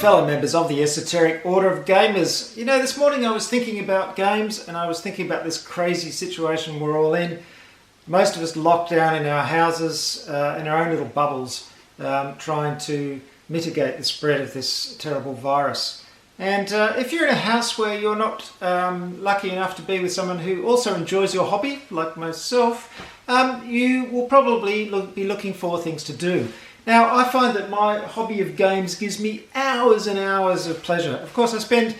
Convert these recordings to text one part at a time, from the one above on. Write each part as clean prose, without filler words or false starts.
fellow members of the Esoteric Order of Gamers. You know, this morning I was thinking about games and I was thinking about this crazy situation we're all in. Most of us locked down in our houses, in our own little bubbles, trying to mitigate the spread of this terrible virus. And if you're in a house where you're not lucky enough to be with someone who also enjoys your hobby, like myself, you will probably be looking for things to do. Now, I find that my hobby of games gives me hours and hours of pleasure. Of course, I spend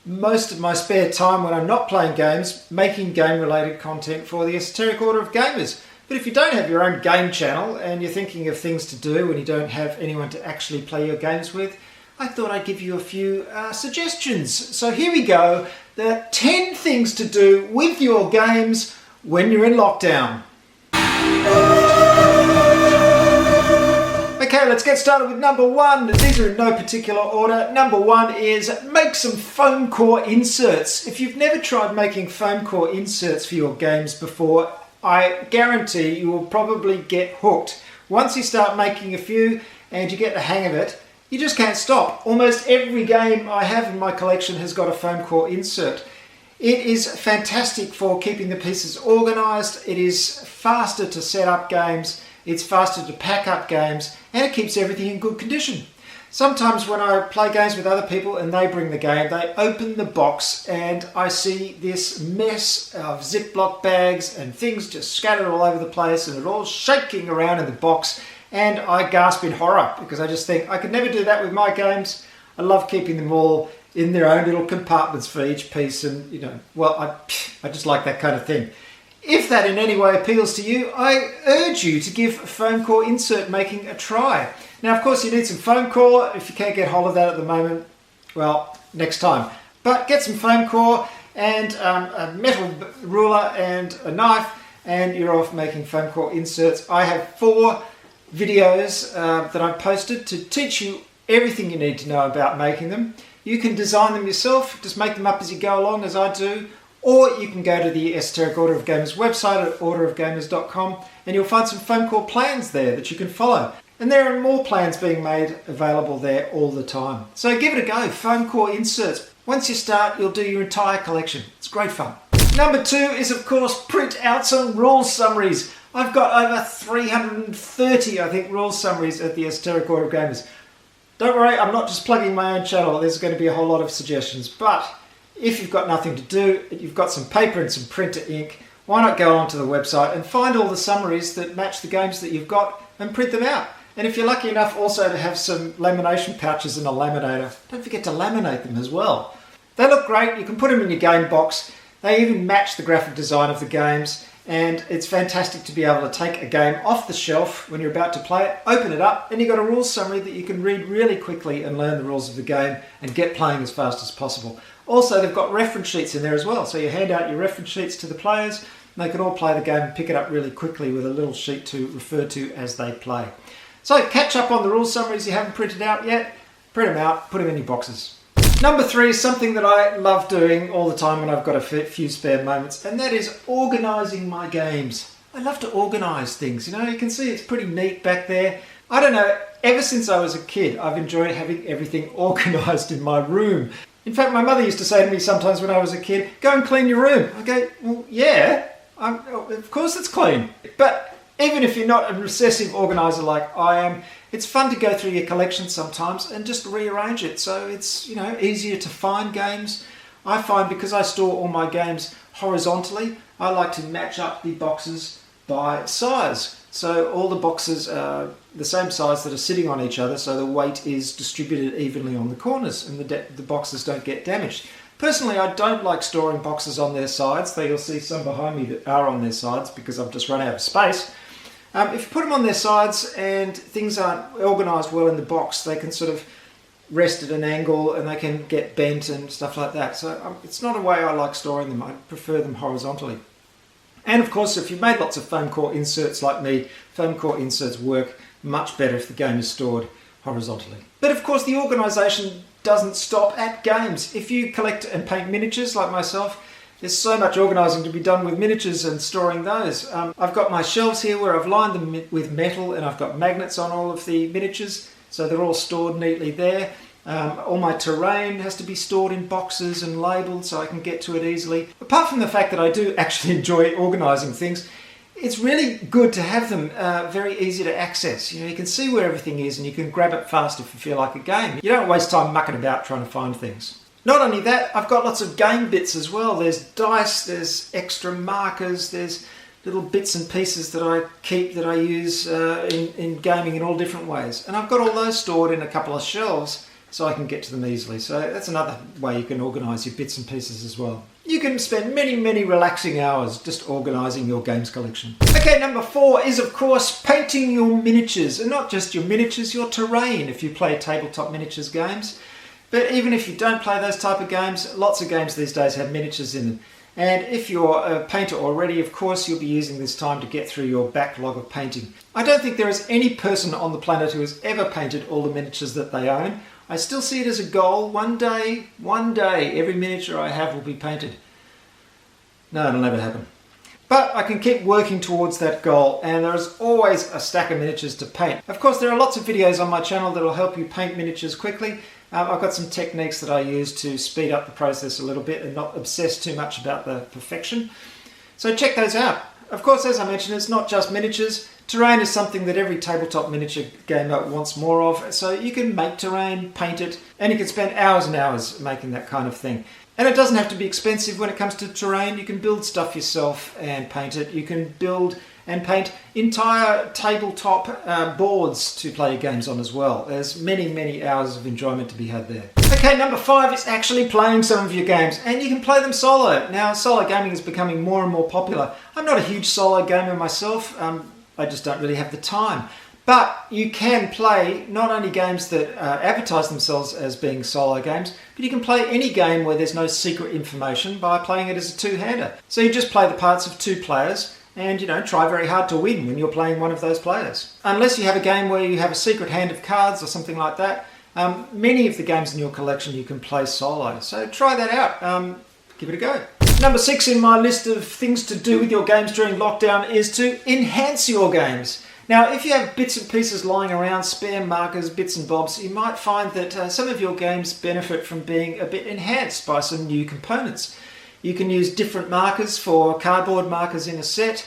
most of my spare time when I'm not playing games making game-related content for the Esoteric Order of Gamers. But if you don't have your own game channel and you're thinking of things to do and you don't have anyone to actually play your games with, I thought I'd give you a few suggestions. So here we go. The 10 things to do with your games when you're in lockdown. Okay, let's get started with number 1. These are in no particular order. Number 1 is make some foam core inserts. If you've never tried making foam core inserts for your games before, I guarantee you will probably get hooked. Once you start making a few and you get the hang of it, you just can't stop. Almost every game I have in my collection has got a foam core insert. It is fantastic for keeping the pieces organized. It is faster to set up games. It's faster to pack up games, and it keeps everything in good condition. Sometimes when I play games with other people and they bring the game, they open the box and I see this mess of Ziploc bags and things just scattered all over the place and it all shaking around in the box, and I gasp in horror because I just think I could never do that with my games. I love keeping them all in their own little compartments for each piece, and I just like that kind of thing. If that in any way appeals to you, I urge you to give foam core insert making a try. Now, of course, you need some foam core. If you can't get hold of that at the moment, well, next time. But get some foam core and a metal ruler and a knife, and you're off making foam core inserts. I have 4 videos that I've posted to teach you everything you need to know about making them. You can design them yourself, just make them up as you go along, as I do. Or you can go to the Esoteric Order of Gamers website at orderofgamers.com and you'll find some foam core plans there that you can follow. And there are more plans being made available there all the time. So give it a go, foam core inserts. Once you start, you'll do your entire collection. It's great fun. Number 2 is, of course, print out some rules summaries. I've got over 330, I think, rules summaries at the Esoteric Order of Gamers. Don't worry, I'm not just plugging my own channel. There's going to be a whole lot of suggestions. But if you've got nothing to do, you've got some paper and some printer ink, why not go onto the website and find all the summaries that match the games that you've got and print them out. And if you're lucky enough also to have some lamination pouches and a laminator, don't forget to laminate them as well. They look great, you can put them in your game box, they even match the graphic design of the games, and it's fantastic to be able to take a game off the shelf when you're about to play it, open it up, and you've got a rules summary that you can read really quickly and learn the rules of the game and get playing as fast as possible. Also, they've got reference sheets in there as well, so you hand out your reference sheets to the players and they can all play the game and pick it up really quickly with a little sheet to refer to as they play. So catch up on the rules summaries you haven't printed out yet, print them out, put them in your boxes. Number 3 is something that I love doing all the time when I've got a few spare moments, and that is organising my games. I love to organise things, you know, you can see it's pretty neat back there. I don't know, ever since I was a kid, I've enjoyed having everything organised in my room. In fact, my mother used to say to me sometimes when I was a kid, go and clean your room. I go, well, yeah, of course it's clean. But even if you're not an obsessive organiser like I am, it's fun to go through your collection sometimes and just rearrange it so it's, you know, easier to find games. I find because I store all my games horizontally, I like to match up the boxes by size. So all the boxes are the same size that are sitting on each other, so the weight is distributed evenly on the corners and the boxes don't get damaged. Personally, I don't like storing boxes on their sides, though you'll see some behind me that are on their sides because I've just run out of space. If you put them on their sides and things aren't organised well in the box, they can sort of rest at an angle and they can get bent and stuff like that. So it's not a way I like storing them. I prefer them horizontally. And of course, if you've made lots of foam core inserts like me, foam core inserts work much better if the game is stored horizontally. But of course, the organisation doesn't stop at games. If you collect and paint miniatures like myself, there's so much organising to be done with miniatures and storing those. I've got my shelves here where I've lined them with metal and I've got magnets on all of the miniatures, so they're all stored neatly there. All my terrain has to be stored in boxes and labelled so I can get to it easily. Apart from the fact that I do actually enjoy organising things, it's really good to have them very easy to access. You can see where everything is and you can grab it fast if you feel like a game. You don't waste time mucking about trying to find things. Not only that, I've got lots of game bits as well. There's dice, there's extra markers, there's little bits and pieces that I keep that I use in gaming in all different ways. And I've got all those stored in a couple of shelves so I can get to them easily. So that's another way you can organise your bits and pieces as well. You can spend many, many relaxing hours just organising your games collection. Okay, number 4 is of course painting your miniatures. And not just your miniatures, your terrain if you play tabletop miniatures games. But even if you don't play those type of games, lots of games these days have miniatures in them. And if you're a painter already, of course, you'll be using this time to get through your backlog of painting. I don't think there is any person on the planet who has ever painted all the miniatures that they own. I still see it as a goal. One day, every miniature I have will be painted. No, it'll never happen. But I can keep working towards that goal, and there's always a stack of miniatures to paint. Of course, there are lots of videos on my channel that will help you paint miniatures quickly. I've got some techniques that I use to speed up the process a little bit and not obsess too much about the perfection. So check those out. Of course, as I mentioned, it's not just miniatures. Terrain is something that every tabletop miniature gamer wants more of. So you can make terrain, paint it, and you can spend hours and hours making that kind of thing. And it doesn't have to be expensive when it comes to terrain. You can build stuff yourself and paint it. You can build and paint entire tabletop boards to play your games on as well. There's many, many hours of enjoyment to be had there. Okay, number 5 is actually playing some of your games, and you can play them solo. Now, solo gaming is becoming more and more popular. I'm not a huge solo gamer myself. I just don't really have the time. But you can play not only games that advertise themselves as being solo games, but you can play any game where there's no secret information by playing it as a two-hander. So you just play the parts of two players and, try very hard to win when you're playing one of those players. Unless you have a game where you have a secret hand of cards or something like that, many of the games in your collection you can play solo. So try that out. Give it a go. Number 6 in my list of things to do with your games during lockdown is to enhance your games. Now, if you have bits and pieces lying around, spare markers, bits and bobs, you might find that some of your games benefit from being a bit enhanced by some new components. You can use different markers for cardboard markers in a set.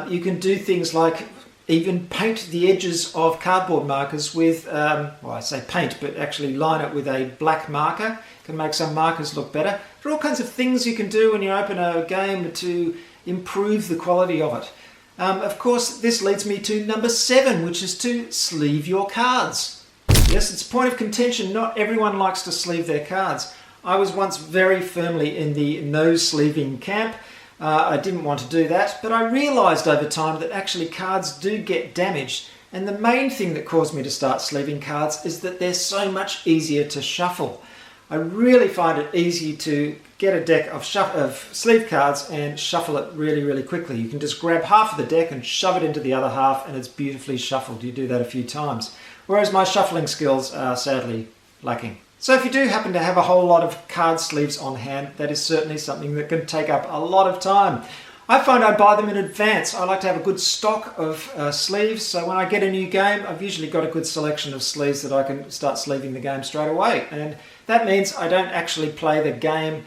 You can do things like even paint the edges of cardboard markers with, I say paint, but actually line it with a black marker. Can make some markers look better. There are all kinds of things you can do when you open a game to improve the quality of it. Of course, this leads me to number 7, which is to sleeve your cards. Yes, it's a point of contention. Not everyone likes to sleeve their cards. I was once very firmly in the no sleeving camp. I didn't want to do that, but I realised over time that actually cards do get damaged. And the main thing that caused me to start sleeving cards is that they're so much easier to shuffle. I really find it easy to get a deck of sleeve cards and shuffle it really, really quickly. You can just grab half of the deck and shove it into the other half and it's beautifully shuffled. You do that a few times. Whereas my shuffling skills are sadly lacking. So if you do happen to have a whole lot of card sleeves on hand, that is certainly something that can take up a lot of time. I find I buy them in advance. I like to have a good stock of sleeves, so when I get a new game, I've usually got a good selection of sleeves that I can start sleeving the game straight away. And that means I don't actually play the game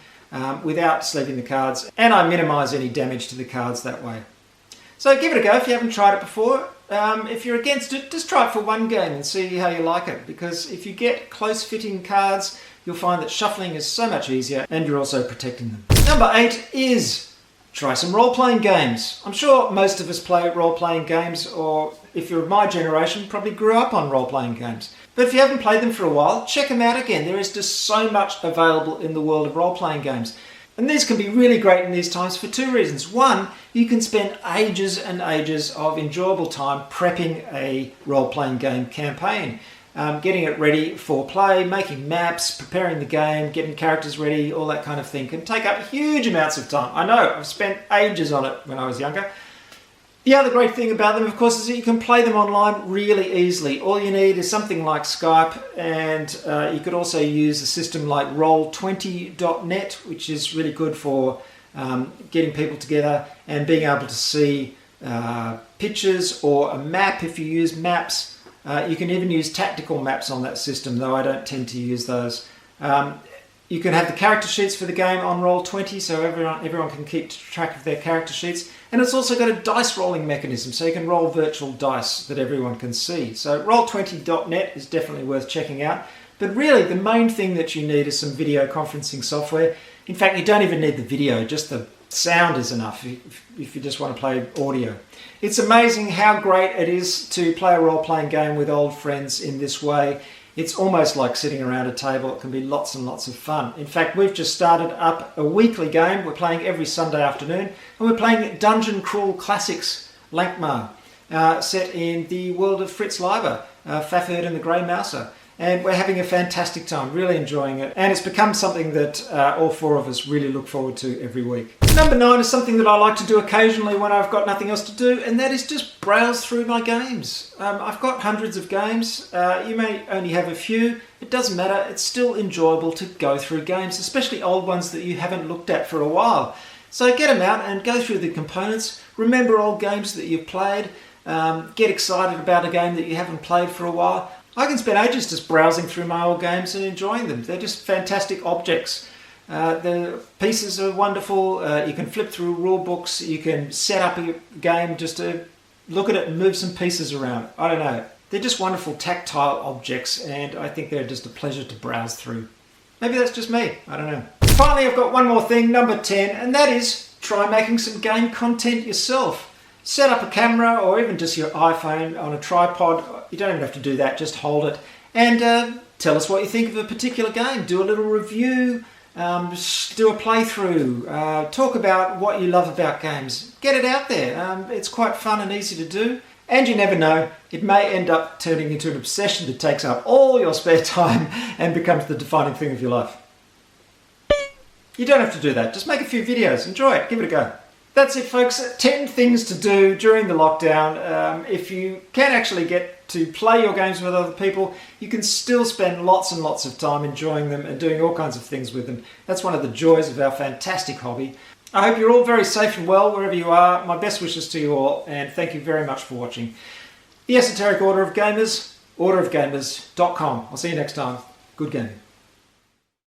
without sleeving the cards, and I minimise any damage to the cards that way. So give it a go if you haven't tried it before. If you're against it, just try it for one game and see how you like it, because if you get close-fitting cards, you'll find that shuffling is so much easier and you're also protecting them. Number 8 is try some role-playing games. I'm sure most of us play role-playing games, or if you're of my generation, probably grew up on role-playing games. But if you haven't played them for a while, check them out again. There is just so much available in the world of role-playing games. And these can be really great in these times for 2 reasons. One, you can spend ages and ages of enjoyable time prepping a role-playing game campaign. Getting it ready for play, making maps, preparing the game, getting characters ready, all that kind of thing can take up huge amounts of time. I know, I've spent ages on it when I was younger. The other great thing about them, of course, is that you can play them online really easily. All you need is something like Skype, and you could also use a system like Roll20.net, which is really good for getting people together and being able to see pictures or a map if you use maps. You can even use tactical maps on that system, though I don't tend to use those. You can have the character sheets for the game on Roll20, so everyone can keep track of their character sheets. And it's also got a dice rolling mechanism, so you can roll virtual dice that everyone can see. So Roll20.net is definitely worth checking out. But really, the main thing that you need is some video conferencing software. In fact, you don't even need the video, just the sound is enough if you just want to play audio. It's amazing how great it is to play a role-playing game with old friends in this way. It's almost like sitting around a table. It can be lots and lots of fun. In fact, we've just started up a weekly game. We're playing every Sunday afternoon, and we're playing Dungeon Crawl Classics, Lankmar, set in the world of Fritz Leiber, Fafhrd and the Grey Mouser. And we're having a fantastic time, really enjoying it. And it's become something that all four of us really look forward to every week. Number 9 is something that I like to do occasionally when I've got nothing else to do, and that is just browse through my games. I've got hundreds of games. You may only have a few. It doesn't matter. It's still enjoyable to go through games, especially old ones that you haven't looked at for a while. So get them out and go through the components. Remember old games that you've played. Get excited about a game that you haven't played for a while. I can spend ages just browsing through my old games and enjoying them. They're just fantastic objects. The pieces are wonderful. You can flip through rule books. You can set up a game just to look at it and move some pieces around. I don't know. They're just wonderful tactile objects, and I think they're just a pleasure to browse through. Maybe that's just me. I don't know. Finally, I've got one more thing, number 10, and that is try making some game content yourself. Set up a camera or even just your iPhone on a tripod. You don't even have to do that, just hold it. And tell us what you think of a particular game. Do a little review, do a playthrough, talk about what you love about games. Get it out there. It's quite fun and easy to do. And you never know, it may end up turning into an obsession that takes up all your spare time and becomes the defining thing of your life. You don't have to do that. Just make a few videos. Enjoy it. Give it a go. That's it, folks. 10 things to do during the lockdown. If you can actually get to play your games with other people, you can still spend lots and lots of time enjoying them and doing all kinds of things with them. That's one of the joys of our fantastic hobby. I hope you're all very safe and well wherever you are. My best wishes to you all, and thank you very much for watching. The Esoteric Order of Gamers, orderofgamers.com. I'll see you next time. Good gaming.